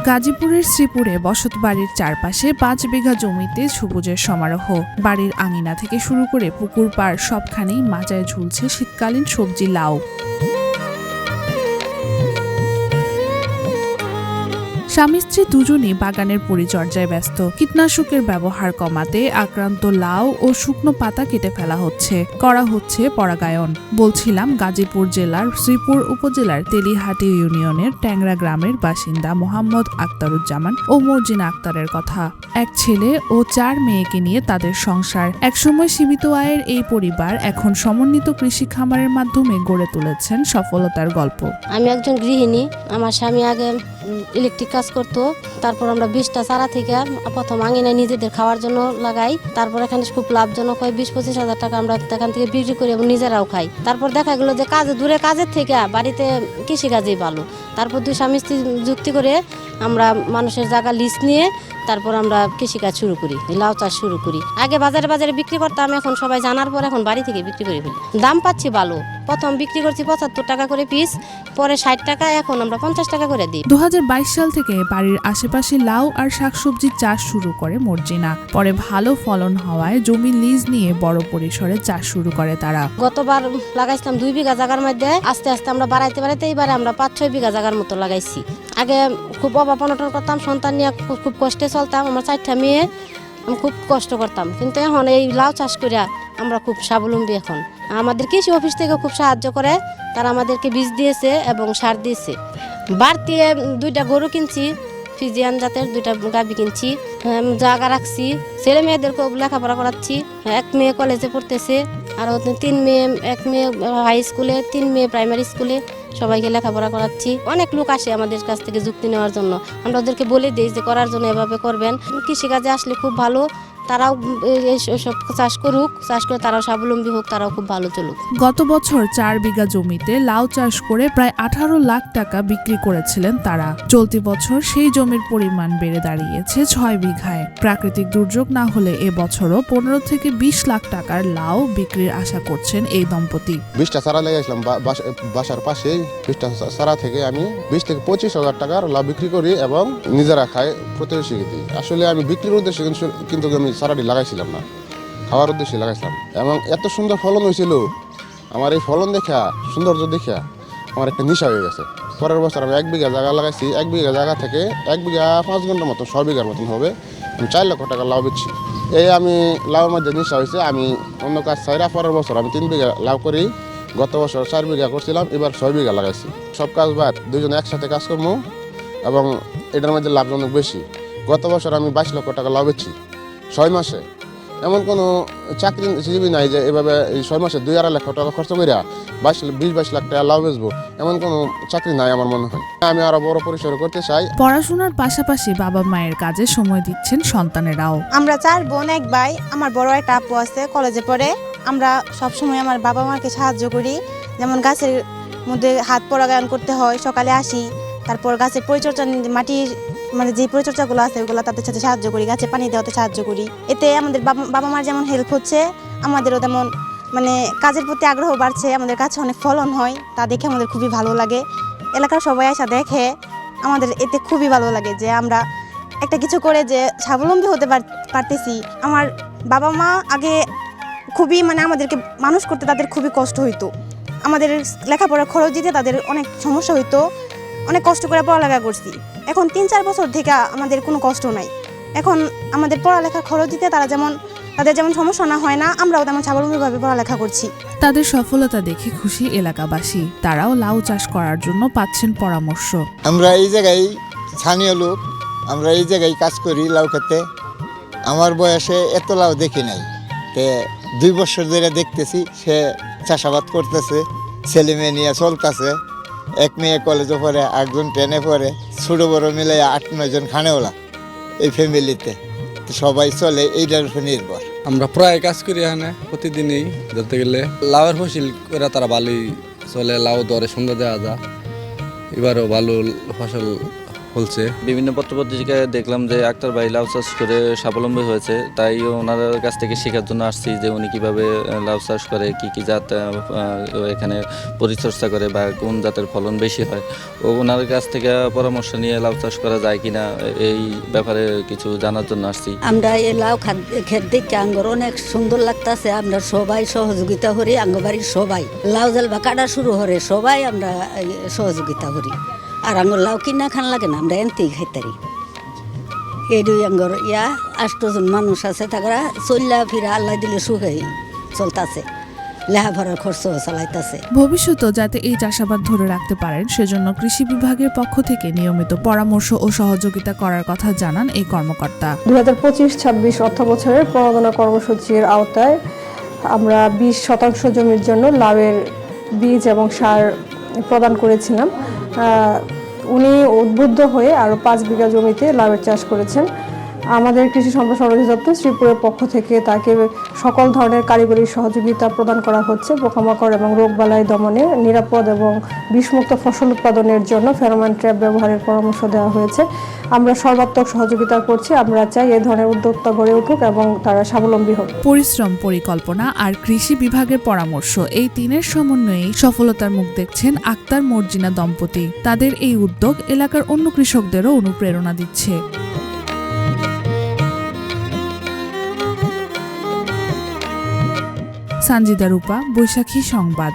গাজীপুরের শ্রীপুরে বসতবাড়ির চারপাশে 5 বিঘা জমিতে সবুজের সমারোহ। বাড়ির আঙিনা থেকে শুরু করে পুকুর পাড় সবখানেই মাচায় ঝুলছে শীতকালীন সবজি লাউ। স্বামী স্ত্রী দুজনই বাগানের পরিচর্যায় ব্যস্ত। কীটনাশকের ব্যবহার কমাতে আক্রান্ত লাউ ও শুকনো পাতা কেটে ফেলা হচ্ছে, করা হচ্ছে পরাগায়ন। বলছিলাম গাজীপুর জেলার শ্রীপুর উপজেলার তেলিহাটি ইউনিয়নের ট্যাংরা গ্রামের বাসিন্দা মোহাম্মদ আক্তারুজ্জামান ও মর্জিনা আক্তারের কথা। এক ছেলে ও 4 মেয়েকে নিয়ে তাদের সংসার। একসময় সীমিত আয়ের এই পরিবার এখন সমন্বিত কৃষি খামারের মাধ্যমে গড়ে তুলেছেন সফলতার গল্প। আমি একজন গৃহিণী। আমার স্বামী আগে ইলেকট্রিক কাজ করতো। তারপর আমরা 20টা চারা থেকে প্রথম আঙিনায় নিজেদের খাওয়ার জন্য লাগাই। তারপর এখানে খুব লাভজনক হয়। 20-25 হাজার টাকা আমরা এখান থেকে বিক্রি করি এবং নিজেরাও খাই। তারপর দেখা গেলো যে দূরে কাজের থেকে বাড়িতে কৃষিকাজেই ভালো। তারপর 2 স্বামী স্ত্রী যুক্তি করে আমরা মানুষের জায়গা লিজ নিয়ে তারপর আমরা কৃষিকাজ শুরু করি, লাউ চাষ শুরু করি। আগে বাজারে বিক্রি করতাম, এখন সবাই জানার পর এখন বাড়ি থেকে বিক্রি করে ফেলি। দাম পাচ্ছি ভালো। প্রথম বিক্রি করছি 75 টাকা করে পিস, পরে 60 টাকা, এখন আমরা 50 টাকা করে দিই। 2022 সাল থেকে বাড়ির আশেপাশে লাউ আর শাকসবজির চাষ শুরু করে মর্জিনা। পরে ভালো ফলন হওয়ায় জমি লিজ নিয়ে বড় পরিসরে চাষ শুরু করে তারা। গতবার লাগাইছিলাম 2 বিঘা জায়গার মধ্যে। আস্তে আস্তে আমরা বাড়াইতে এবারে আমরা 5-6 বিঘা জায়গার মতো লাগাইছি। আগে খুব অভাব অনটন করতাম, সন্তান নিয়ে খুব কষ্টে চলতাম। আমার 4টা মেয়ে, আমি খুব কষ্ট করতাম। কিন্তু এখন এই লাউ চাষ করে আমরা খুব স্বাবলম্বী। এখন আমাদের কৃষি অফিস থেকে খুব সাহায্য করে, তারা আমাদেরকে বীজ দিয়েছে এবং সার দিয়েছে। বাড়তি 2টা গরু কিনছি, ফিজিয়ান জাতের 2টা গাভী কিনছি, জায়গা রাখছি। ছেলে মেয়েদেরকে লেখাপড়া করাচ্ছি। 1 মেয়ে কলেজে পড়তেছে, আর 3 মেয়ে, 1 মেয়ে হাই স্কুলে, 3 মেয়ে প্রাইমারি স্কুলে। সবাইকে লেখাপড়া করাচ্ছি। অনেক লোক আসে আমাদের কাছ থেকে যুক্তি নেওয়ার জন্য। আমরা ওদেরকে বলে দিই যে করার জন্য এভাবে করবেন। কৃষিকাজে আসলে খুব ভালো, তারাও সব চাষ করুক, চাষ করে তারাও স্বাবলম্বী হোক, তারাও খুব ভালো চলুক। গত বছর 4 বিঘা জমিতে লাউ চাষ করে প্রায় 18 লাখ টাকা বিক্রি করেছিলেন তারা। চলতি বছর সেই জমির পরিমাণ বেড়ে দাঁড়িয়েছে 6 বিঘায়। প্রাকৃতিক দুর্যোগ না হলে এবছরও 15 থেকে 20 লাখ টাকার লাউ বিক্রির আশা করছেন এই দম্পতি। 20টা চারা লাগাইছিলাম বাসার পাশেই। 20টা চারা থেকে আমি 20 থেকে 25 হাজার টাকার লাউ বিক্রি করি এবং নিজেরা খাই, প্রতিবেশীকে দিই। আসলে আমি বিক্রির উদ্দেশ্যে কিন্তু আমি চারাটি লাগাইছিলাম না, খাওয়ার উদ্দেশ্যে লাগাইছিলাম। এবং এত সুন্দর ফলন হয়েছিল, আমার এই ফলন দেখা, সৌন্দর্য দেখা আমার একটা নেশা হয়ে গেছে। পরের বছর আমি 1 বিঘা জায়গা লাগাইছি। 1 বিঘা জায়গা থেকে 1 বিঘা 5 ঘন্টার মতো, 6 বিঘার মতন হবে। আমি 4 লক্ষ টাকা লাউ বেচছি। এই আমি লাউর মধ্যে নেশা হয়েছে। আমি অন্য কাজ ছাইরা পরের বছর আমি 3 বিঘা লাউ করি। গত বছর 4 বিঘা করছিলাম, এবার 6 বিঘা লাগাইছি। সব কাজ বাদ, 2জনে একসাথে কাজ করবো এবং এটার মধ্যে লাভজনক বেশি। গত বছর আমি 22 লক্ষ টাকা লাভ বেচছি 6 মাসে। এমন কোনো চাকরিজীবী নাই যে এভাবে এই 6 মাসে 2-2.5 লাখ টাকা খরচ করে 20-22 লাখ টাকা লাভ বেচবো, এমন কোনো চাকরি নাই আমার মনে হয়। আমি আরো বড় পরিসরে করতে চাই। পড়াশোনার পাশাপাশি বাবা মায়ের কাজে সময় দিচ্ছেন সন্তানেরাও। আমরা 4 বোন 1 ভাই। আমার বড় একটা আপু আছে, কলেজে পড়ে। আমরা সবসময় আমার বাবা মাকে সাহায্য করি। যেমন গাছের মধ্যে হাত পরাগায়ন করতে হয়, সকালে আসি, তারপর গাছের পরিচর্যা, মাটির যে পরিচর্যাগুলো আছে ওগুলো তাদের সাথে সাহায্য করি, গাছে পানি দেওয়াতে সাহায্য করি। এতে আমাদের বাবা মার যেমন হেল্প হচ্ছে, আমাদেরও তেমন কাজের প্রতি আগ্রহ বাড়ছে। আমাদের কাছে অনেক ফলন হয়, তা দেখে আমাদের খুবই ভালো লাগে। এলাকার সবাই আসা দেখে আমাদের এতে খুবই ভালো লাগে যে আমরা একটা কিছু করে যে স্বাবলম্বী হতে পারতেছি। আমার বাবা মা আগে খুবই আমাদেরকে মানুষ করতে তাদের খুবই কষ্ট হইতো। আমাদের লেখাপড়ার খরচ দিতে তাদের অনেক সমস্যা হইতো। অনেক কষ্ট করে পড়ালেখা করছি। এখন 3-4 বছর থেকে আমাদের কোনো কষ্ট নাই। এখন আমাদের পড়ালেখার খরচ দিতে তাদের যেমন সমস্যা না হয় না, আমরাও তেমন স্বাবলম্বীভাবে পড়ালেখা করছি। তাদের সফলতা দেখে খুশি এলাকাবাসী। তারাও লাউ চাষ করার জন্য পাচ্ছেন পরামর্শ। আমরা এই জায়গায় স্থানীয় লোক, আমরা এই জায়গায় কাজ করি লাউ খেতে। আমার বয়সে এত লাউ দেখি নাই, 2 বছর ধরে দেখতেছি সে চাষাবাদ করতেছে, ছেলে মেয়ে নিয়ে চলতেছে। 1 মেয়ে কলেজে পড়ে, 1জন ট্রেনে পড়ে, ছোটো বড়ো মিলে 8-9 জন খানেওলা এই ফ্যামিলিতে। সবাই চলে এইটার উপর নির্ভর। আমরা প্রায় কাজ করি এখানে প্রতিদিনই। ধরতে গেলে লাউয়ের ফসল করে তারা ভালোই চলে, লাউ দরে সুন্দর দেওয়া যায়। এবারও ভালো ফসল ফলছে। বিভিন্ন পত্রপত্রিকায় দেখলাম যে আক্তার ভাই লাউ চাষ করে স্বাবলম্বী হয়েছে, তাই ওনার কাছ থেকে শেখার জন্য আসছি যে উনি কিভাবে লাউ চাষ করে, কি কি জাত এখানে পরিচর্যা করে বা কোন জাতের ফলন বেশি হয়, ও ওনার কাছ থেকে পরামর্শ নিয়ে লাউ চাষ করা যায় কিনা এই ব্যাপারে কিছু জানার জন্য আসছি। আমরা এই লাউ ক্ষেত দেখে আঙ্গর অনেক সুন্দর লাগতেছে। আমরা সবাই সহযোগিতা করি, আঙ্গবাড়ির সবাই লাউ জাল বা কাটা শুরু করে সবাই আমরা সহযোগিতা করি। আর আঙ্গর লাউ কিনা খান লাগে না, আমরা এনতেই খাইতারি। এই দুই আঙ্গর 8জন মানুষ আছে, তারা চল্লা ফিরা আল্লাহ দিলে সুখে চলতেছে, লেখাপড়ার খরচ চালাইতেছে। ভবিষ্যতেও যাতে এই চাষাবাদ ধরে রাখতে পারেন সেজন্য কৃষি বিভাগের পক্ষ থেকে নিয়মিত পরামর্শ ও সহযোগিতা করার কথা জানান এই কর্মকর্তা। 2025-26 অর্থবছরের প্রণোদনা কর্মসূচির আওতায় আমরা 20% জমির জন্য লাউয়ের বীজ এবং সার প্রদান করেছিলাম। উনি উদ্বুদ্ধ হয়ে আরও 5 বিঘা জমিতে লাউয়ের চাষ করেছেন। আমাদের কৃষি সম্প্রসারণ অধিদপ্তর শ্রীপুরের পক্ষ থেকে তাকে সকল ধরনের কারিগরি সহযোগিতা প্রদান করা হচ্ছে। পোকামাকড় এবং রোগবালাই দমনে, নিরাপদ এবং বিষমুক্ত ফসল উৎপাদনের জন্য ফেরোমন ট্র্যাপ ব্যবহারের পরামর্শ দেওয়া হয়েছে। আমরা সর্বাত্মক সহযোগিতা করছি। আমরা চাই এ ধরনের উদ্যোক্তা গড়ে উঠুক এবং তারা স্বাবলম্বী হোক। পরিশ্রম, পরিকল্পনা আর কৃষি বিভাগের পরামর্শ, এই তিনের সমন্বয়েই সফলতার মুখ দেখছেন আক্তার মর্জিনা দম্পতি। তাদের এই উদ্যোগ এলাকার অন্য কৃষকদেরও অনুপ্রেরণা দিচ্ছে। সানজিদা রূপা, বৈশাখী সংবাদ।